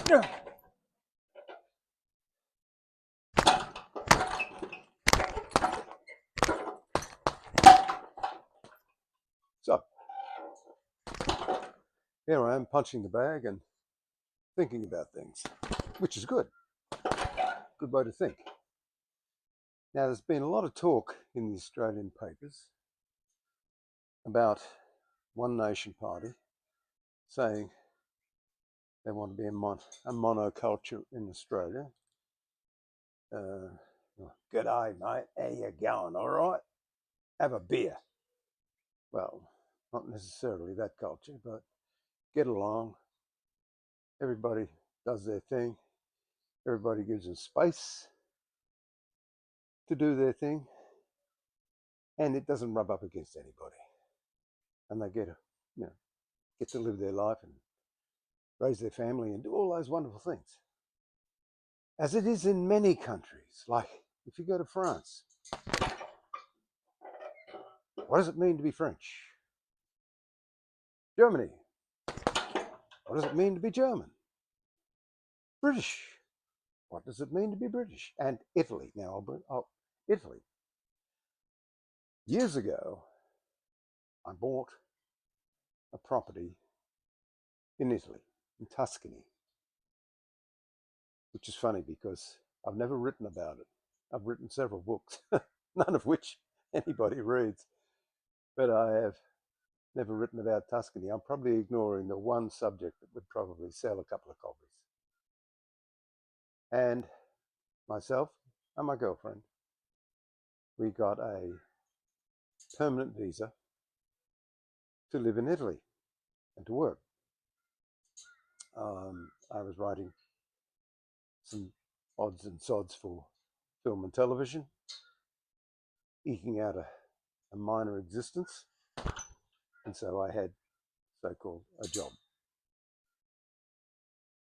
So here I am punching the bag and thinking about things, which is good. Good way to think. Now, there's been a lot of talk in the Australian papers about One Nation Party saying they want to be a monoculture in Australia. G'day, mate. How you going? All right? Have a beer. Well, not necessarily that culture, but get along. Everybody does their thing. Everybody gives them space to do their thing, and it doesn't rub up against anybody. And they get to live their life and raise their family and do all those wonderful things. As it is in many countries, like if you go to France, what does it mean to be French? Germany, what does it mean to be German? British, what does it mean to be British? And Italy, now Italy. Years ago, I bought a property in Italy, in Tuscany, which is funny because I've never written about it. I've written several books, none of which anybody reads, but I have never written about Tuscany. I'm probably ignoring the one subject that would probably sell a couple of copies. And myself and my girlfriend, we got a permanent visa to live in Italy and to work. I was writing some odds and sods for film and television, eking out a minor existence, and so I had so-called a job.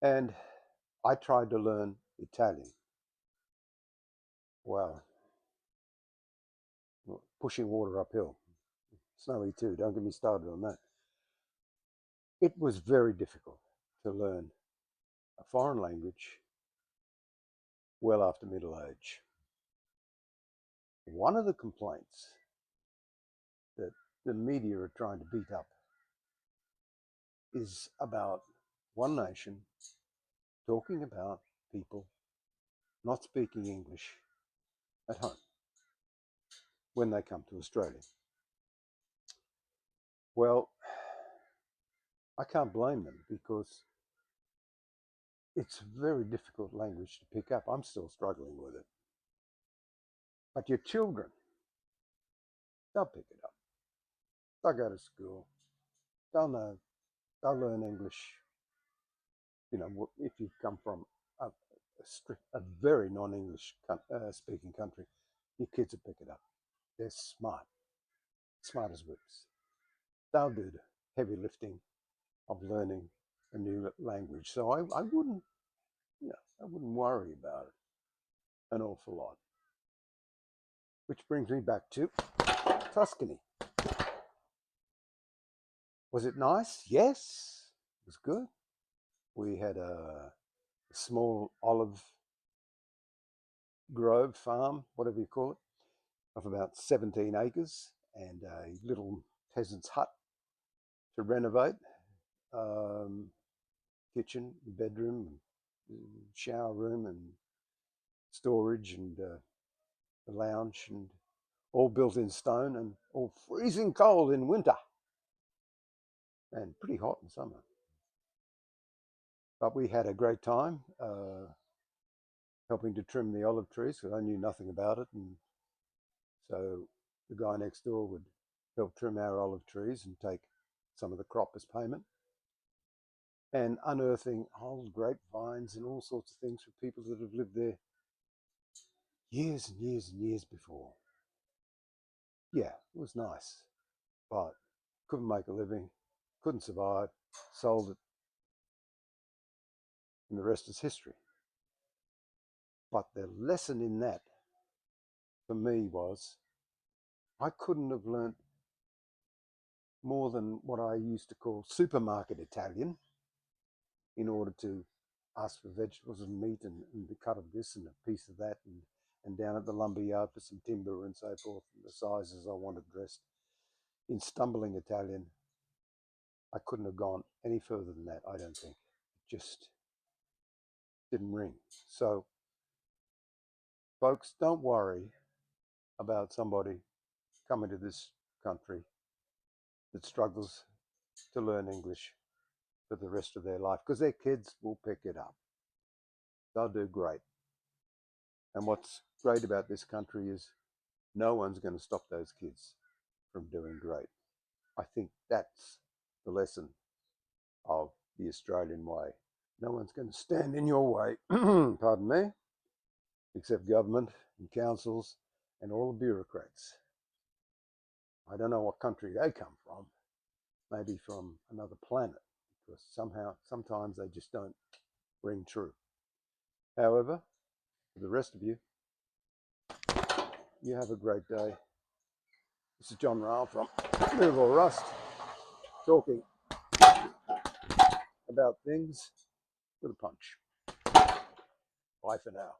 And I tried to learn Italian. Well, pushing water uphill. Snowy too, don't get me started on that. It was very difficult to learn a foreign language well after middle age. One of the complaints that the media are trying to beat up is about One Nation talking about people not speaking English at home when they come to Australia. Well, I can't blame them because it's a very difficult language to pick up. I'm still struggling with it. But your children, they'll pick it up. They'll go to school. They'll know. They'll learn English. You know, if you come from a very non-English speaking country, your kids will pick it up. They're smart as whips. They'll do the heavy lifting of learning a new language. So I wouldn't, I wouldn't worry about it an awful lot. Which brings me back to Tuscany. Was it nice? Yes, it was good. We had a small olive grove farm, whatever you call it, of about 17 acres and a little peasant's hut to renovate. Kitchen, bedroom, shower room and storage and a lounge, and all built in stone and all freezing cold in winter and pretty hot in summer. But we had a great time helping to trim the olive trees because I knew nothing about it, and so the guy next door would help trim our olive trees and take some of the crop as payment, and unearthing old grapevines and all sorts of things for people that have lived there years and years and years before. Yeah, it was nice, but couldn't make a living, couldn't survive, sold it, and the rest is history. But the lesson in that for me was I couldn't have learnt more than what I used to call supermarket Italian in order to ask for vegetables and meat and the cut of this and a piece of that, and down at the lumber yard for some timber and so forth, and the sizes I wanted dressed. In stumbling Italian, I couldn't have gone any further than that, I don't think. It just didn't ring. So, folks, don't worry about somebody coming to this country that struggles to learn English for the rest of their life, because their kids will pick it up. They'll do great. And what's great about this country is no one's going to stop those kids from doing great. I think that's the lesson of the Australian way. No one's going to stand in your way, pardon me, except government and councils and all the bureaucrats. I don't know what country they come from, maybe from another planet, because sometimes they just don't ring true. However, for the rest of you, you have a great day. This is John Ryle from Move or Rust, talking about things with a punch. Bye for now.